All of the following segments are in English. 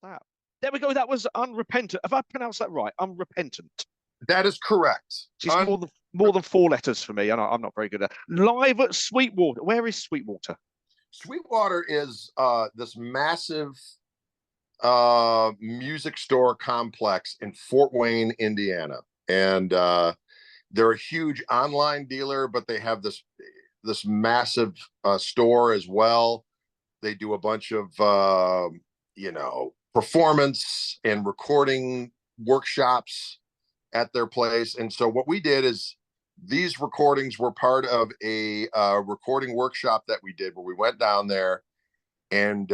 off that. There we go. That was Unrepentant. Have I pronounced that right? Unrepentant. That is correct. It's more than four letters for me, and I'm not very good at that. Live at Sweetwater. Where is Sweetwater? Sweetwater is this massive music store complex in Fort Wayne, Indiana, and they're a huge online dealer, but they have this massive store as well. They do a bunch of performance and recording workshops at their place. And so what we did is these recordings were part of a recording workshop that we did where we went down there and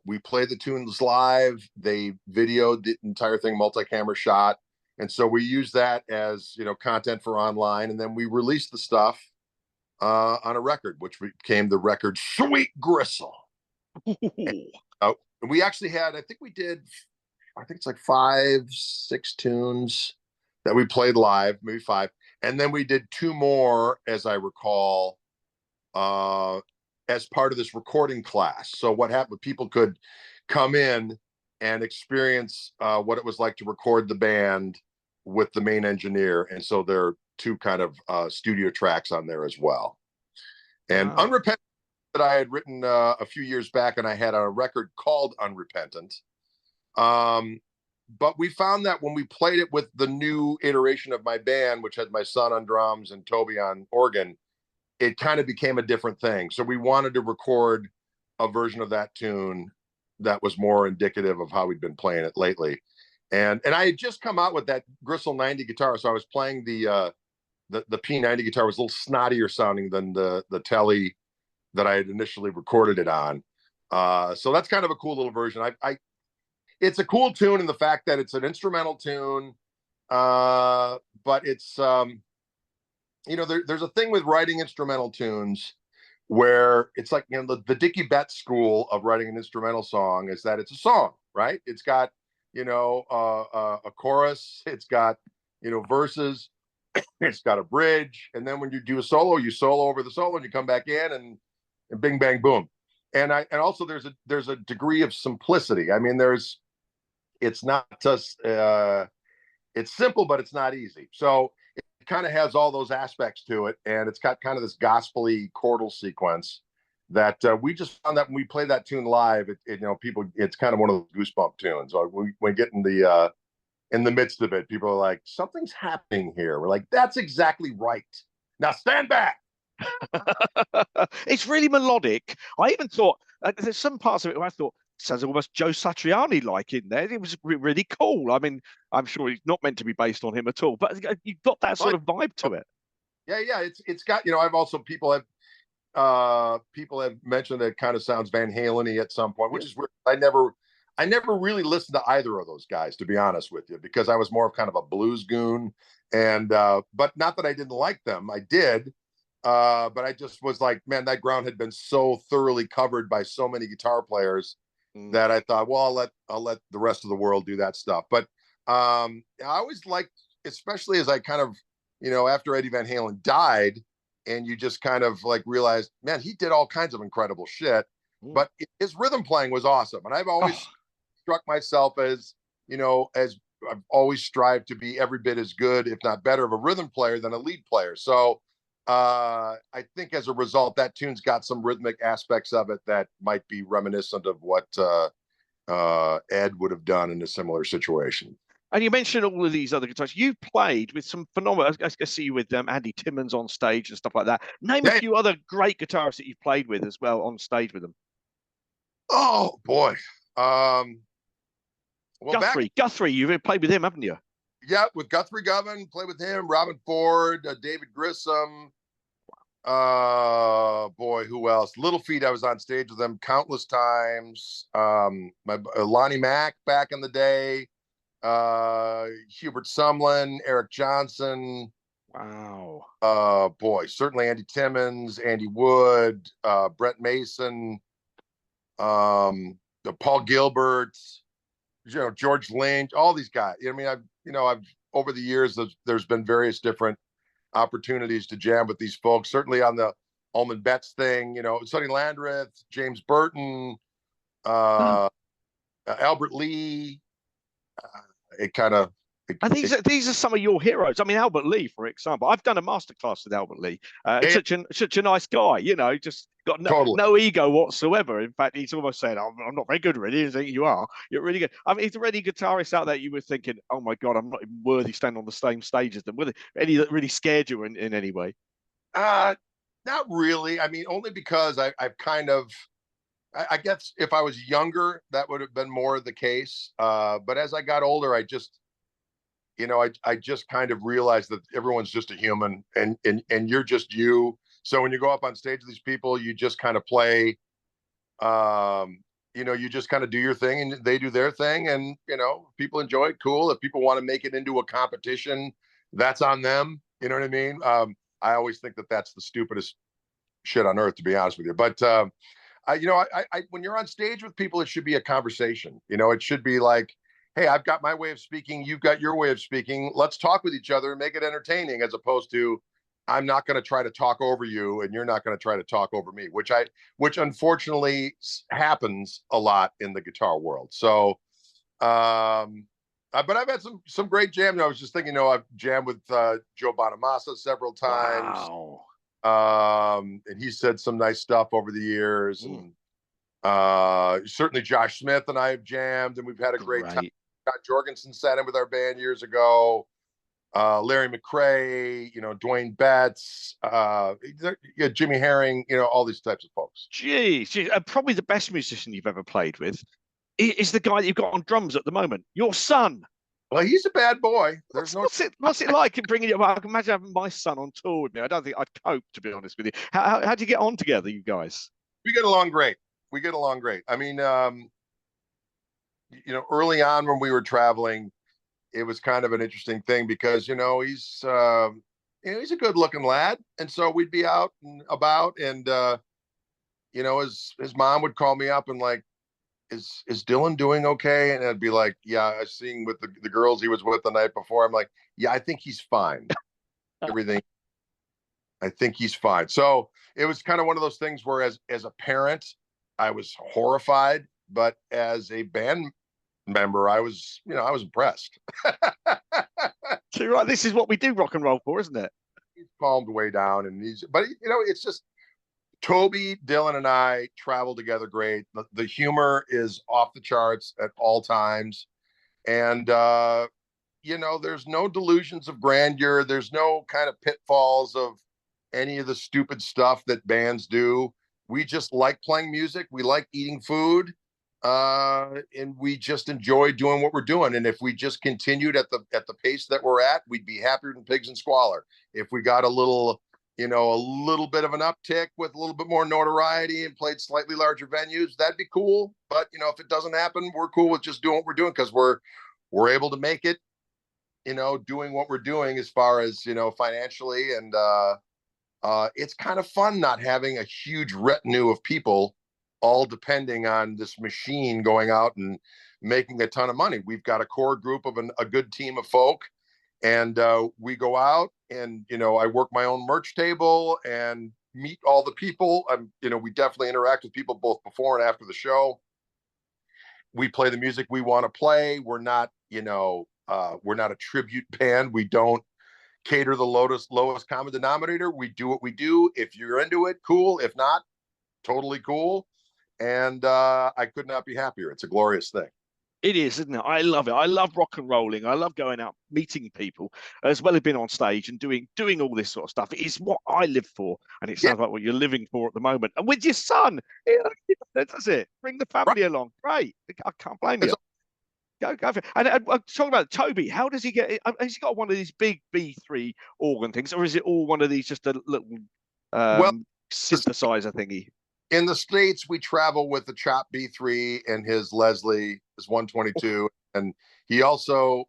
we played the tunes live. They videoed the entire thing, multi-camera shot. And so we used that as, content for online. And then we released the stuff on a record, which became the record Sweet Gristle. And, we actually had, I think it's like 5, 6 tunes that we played live, maybe 5. And then we did 2 more, as I recall, as part of this recording class. So what happened, people could come in and experience what it was like to record the band with the main engineer. And so there are 2 kind of studio tracks on there as well. And wow. Unrepentant that I had written a few years back, and I had a record called Unrepentant. But we found that when we played it with the new iteration of my band, which had my son on drums and Toby on organ, it kind of became a different thing. So we wanted to record a version of that tune that was more indicative of how we'd been playing it lately. And I had just come out with that Gristle 90 guitar. So I was playing the P90 guitar was a little snottier sounding than the Tele that I had initially recorded it on. So that's kind of a cool little version. It's a cool tune in the fact that it's an instrumental tune, but it's, there's a thing with writing instrumental tunes where it's like, the Dickie Betts school of writing an instrumental song is that it's a song, right? It's got, a chorus, it's got, verses, it's got a bridge. And then when you do a solo, you solo over the solo and you come back in and bing, bang, boom. And also there's a degree of simplicity. I mean, it's not just, it's simple, but it's not easy. So it kind of has all those aspects to it. And it's got kind of this gospel-y chordal sequence that we just found that when we play that tune live, it's kind of one of those goosebump tunes. So when get in the midst of it, people are like, something's happening here. We're like, that's exactly right. Now stand back. It's really melodic. I even thought there's some parts of it where I thought sounds almost Joe Satriani like in there. It was really cool. I mean, I'm sure it's not meant to be based on him at all, but you've got that sort of vibe to it. Yeah. It's got, I've also people have mentioned that it kind of sounds Van Halen-y at some point, which is weird. I never really listened to either of those guys, to be honest with you, because I was more of kind of a blues goon. And but not that I didn't like them. I did. But I just was like, man, that ground had been so thoroughly covered by so many guitar players that I thought, well, I'll let the rest of the world do that stuff. But I always liked, especially as I kind of, after Eddie Van Halen died, and you just kind of like realized, man, he did all kinds of incredible shit, but his rhythm playing was awesome. And I've always struck myself as, as I've always strived to be every bit as good, if not better, of a rhythm player than a lead player. So I think as a result, that tune's got some rhythmic aspects of it that might be reminiscent of what Ed would have done in a similar situation. And you mentioned all of these other guitarists. You played with some phenomenal. I see you with Andy Timmons on stage and stuff like that. Name a few other great guitarists that you've played with as well on stage with them. Oh boy, well, Guthrie, you've played with him, haven't you? Yeah, with Guthrie Govan, played with him. Robin Ford, David Grissom. Boy, who else? Little Feat, I was on stage with them countless times. My Lonnie Mack back in the day. Hubert Sumlin, Eric Johnson. Wow. Boy, certainly Andy Timmons, Andy Wood, Brett Mason, Paul Gilbert, George Lynch, all these guys. I mean, I've over the years, there's been various different opportunities to jam with these folks. Certainly on the Allman Betts thing, Sonny Landreth, James Burton, Albert Lee. It kind of. And these are some of your heroes. I mean, Albert Lee, for example. I've done a masterclass with Albert Lee. Yeah, Such a nice guy, you know, just got totally. no ego whatsoever. In fact, he's almost saying, I'm not very good, really. He's saying, you are. You're really good. I mean, he's already guitarist out there. You were thinking, oh my God, I'm not even worthy standing on the same stage as them. Were there any that really scared you in any way? Uh, Not really. I mean, only because I've kind of. I guess if I was younger, that would have been more the case. But as I got older, I just, I just kind of realized that everyone's just a human, and you're just you. So when you go up on stage with these people, you just kind of play. You just kind of do your thing, and they do their thing, and people enjoy it. Cool. If people want to make it into a competition, that's on them. You know what I mean? I always think that that's the stupidest shit on earth, to be honest with you. But when you're on stage with people, it should be a conversation. It should be like, hey, I've got my way of speaking, you've got your way of speaking. Let's talk with each other and make it entertaining, as opposed to, I'm not going to try to talk over you and you're not going to try to talk over me, which unfortunately happens a lot in the guitar world. So, but I've had some great jams. I was just thinking, I've jammed with Joe Bonamassa several times. Wow. And he said some nice stuff over the years. And certainly Josh Smith and I have jammed, and we've had a great time. Scott Jorgensen sat in with our band years ago. Larry McRae, Dwayne Betts, Jimmy Herring, all these types of folks. Geez, probably the best musician you've ever played with is the guy that you've got on drums at the moment, your son. Well, he's a bad boy. What's it like bringing it? Well, I can imagine having my son on tour with me. I don't think I'd cope, to be honest with you. How do you get on together, you guys? We get along great. I mean, early on when we were traveling, it was kind of an interesting thing because he's a good looking lad, and so we'd be out and about, and his mom would call me up and like, is Dylan doing okay? And I'd be like, yeah, I was seeing with the girls he was with the night before. I'm like, yeah, I think he's fine. Everything. I think he's fine. So it was kind of one of those things where as a parent, I was horrified, but as a band member, I was impressed. So right, this is what we do rock and roll for, isn't it? He's calmed way down, and but it's just Toby, Dylan, and I travel together great. The humor is off the charts at all times. And, there's no delusions of grandeur. There's no kind of pitfalls of any of the stupid stuff that bands do. We just like playing music. We like eating food. And we just enjoy doing what we're doing. And if we just continued at the pace that we're at, we'd be happier than pigs in squalor. If we got a little bit of an uptick with a little bit more notoriety and played slightly larger venues, that'd be cool. But, if it doesn't happen, we're cool with just doing what we're doing because we're able to make it, doing what we're doing as far as, financially. And it's kind of fun not having a huge retinue of people all depending on this machine going out and making a ton of money. We've got a core group of a good team of folk. And we go out and, I work my own merch table and meet all the people. We definitely interact with people both before and after the show. We play the music we want to play. We're not a tribute band. We don't cater the lowest common denominator. We do what we do. If you're into it, cool. If not, totally cool. And I could not be happier. It's a glorious thing. It is, isn't it? I love it. I love rock and rolling. I love going out, meeting people, as well as being on stage and doing all this sort of stuff. It is what I live for, and it sounds like what you're living for at the moment. And with your son, that's it. Bring the family along. Great. I can't blame you. Go for it. And talking about Toby, how does he get it? Has he got one of these big B3 organ things, or is it all one of these just a little synthesizer thingy? In the States, we travel with the Chop B3 and his Leslie, his 122. And he also,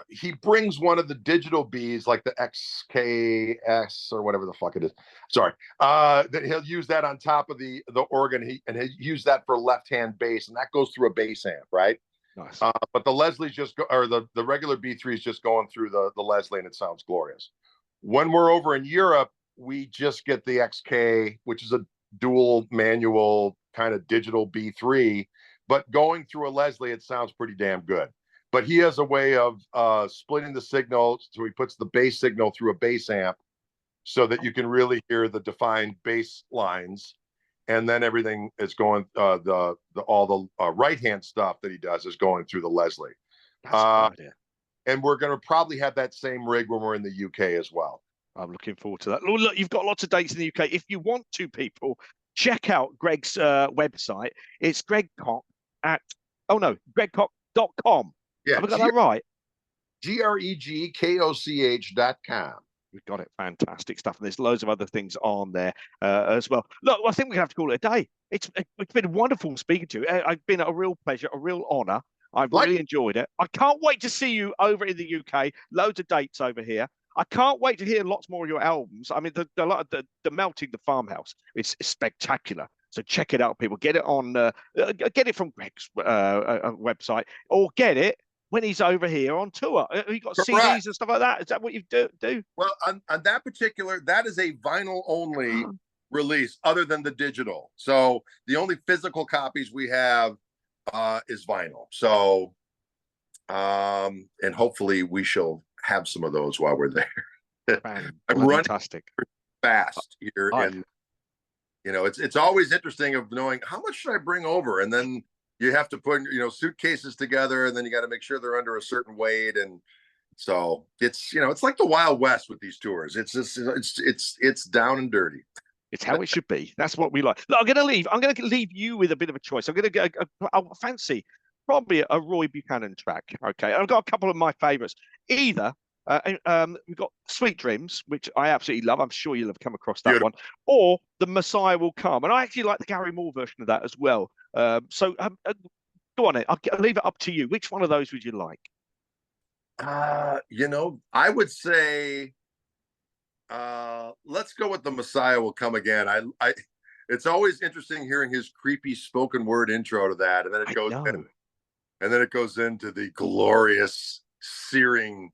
he brings one of the digital Bs, like the XKS or whatever the fuck it is. Sorry. That he'll use that on top of the organ. He'll use that for left-hand bass, and that goes through a bass amp, right? Nice. But the Leslie's the regular B3 is just going through the Leslie, and it sounds glorious. When we're over in Europe, we just get the XK, which is a dual manual kind of digital B3, but going through a Leslie, it sounds pretty damn good. But he has a way of splitting the signal, so he puts the bass signal through a bass amp, so that you can really hear the defined bass lines, and then everything is going all the right hand stuff that he does is going through the Leslie. That's a good idea. And we're going to probably have that same rig when we're in the UK as well. I'm looking forward to that. Look, you've got lots of dates in the UK. If you want to, people, check out Greg's website. It's Greg Koch gregkoch.com. Yeah, have I got that right? GREGKOCH.com. We've got it. Fantastic stuff. And there's loads of other things on there as well. Look, I think we have to call it a day. It's been wonderful speaking to you. It's been a real pleasure, a real honor. I've really enjoyed it. I can't wait to see you over in the UK. Loads of dates over here. I can't wait to hear lots more of your albums. I mean, the Melting the Farmhouse is spectacular. So check it out, people. Get it on, get it from Greg's website, or get it when he's over here on tour. You got CDs and stuff like that. Is that what you do? Well, on that particular, that is a vinyl only release, other than the digital. So the only physical copies we have is vinyl. So, and hopefully we shall have some of those while we're there. I'm Fantastic. running fast here, and it's always interesting of knowing how much should I bring over, and then you have to put suitcases together, and then you got to make sure they're under a certain weight, and so it's it's like the Wild West with these tours. It's just it's down and dirty. It's how it should be. That's what we like. Look, I'm going to leave you with a bit of a choice. I'm going to go. I fancy probably a Roy Buchanan track. Okay, I've got a couple of my favorites. Either we've got Sweet Dreams, which I absolutely love. I'm sure you'll have come across that one. Or The Messiah Will Come, and I actually like the Gary Moore version of that as well. So go on it. I'll leave it up to you. Which one of those would you like? I would say let's go with The Messiah Will Come again. I it's always interesting hearing his creepy spoken word intro to that, and then it goes into the glorious, searing.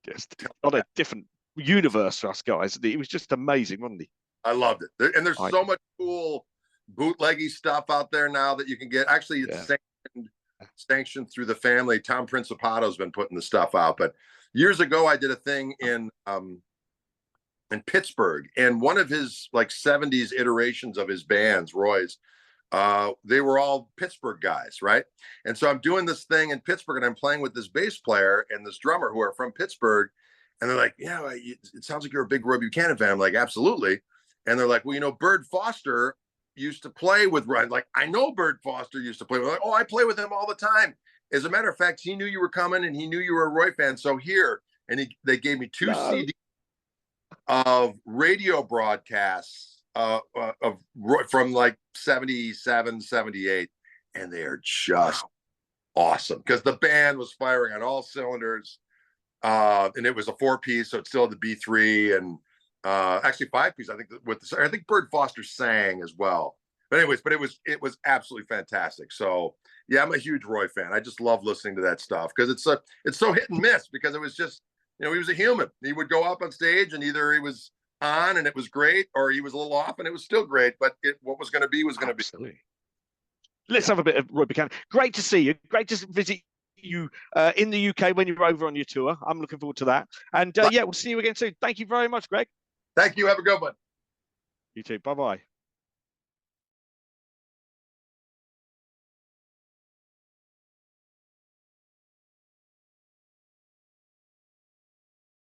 Just on a different universe for us guys. It was just amazing, wasn't he? I loved it. And there's so much cool bootleggy stuff out there now that you can get. Actually, it's sanctioned through the family. Tom Principato's been putting the stuff out. But years ago, I did a thing in Pittsburgh, and one of his like 70s iterations of his bands, Roy's, they were all Pittsburgh guys, right? And so I'm doing this thing in Pittsburgh, and I'm playing with this bass player and this drummer who are from Pittsburgh, and they're like, "Yeah, it sounds like you're a big Roy Buchanan fan." I'm like, "Absolutely." And they're like, "Well, Bird Foster used to play with Ryan." Like, I know Bird Foster used to play with. Like, "Oh, I play with him all the time." As a matter of fact, he knew you were coming, and he knew you were a Roy fan. So here, and they gave me two CDs of radio broadcasts of Roy from like 77, 78, and they are just awesome because the band was firing on all cylinders, and it was a 4-piece, so it's still the B3, and actually 5-piece. I think Bird Foster sang as well. But anyways, it was absolutely fantastic. So yeah, I'm a huge Roy fan. I just love listening to that stuff because it's so hit and miss, because it was just he was a human. He would go up on stage, and either he was on and it was great, or he was a little off and it was still great, but what was going to be was going to be. Let's have a bit of Roy Buchanan. Great to see you. Great to visit you in the UK when you're over on your tour. I'm looking forward to that. And we'll see you again soon. Thank you very much, Greg. Thank you. Have a good one. You too. Bye-bye.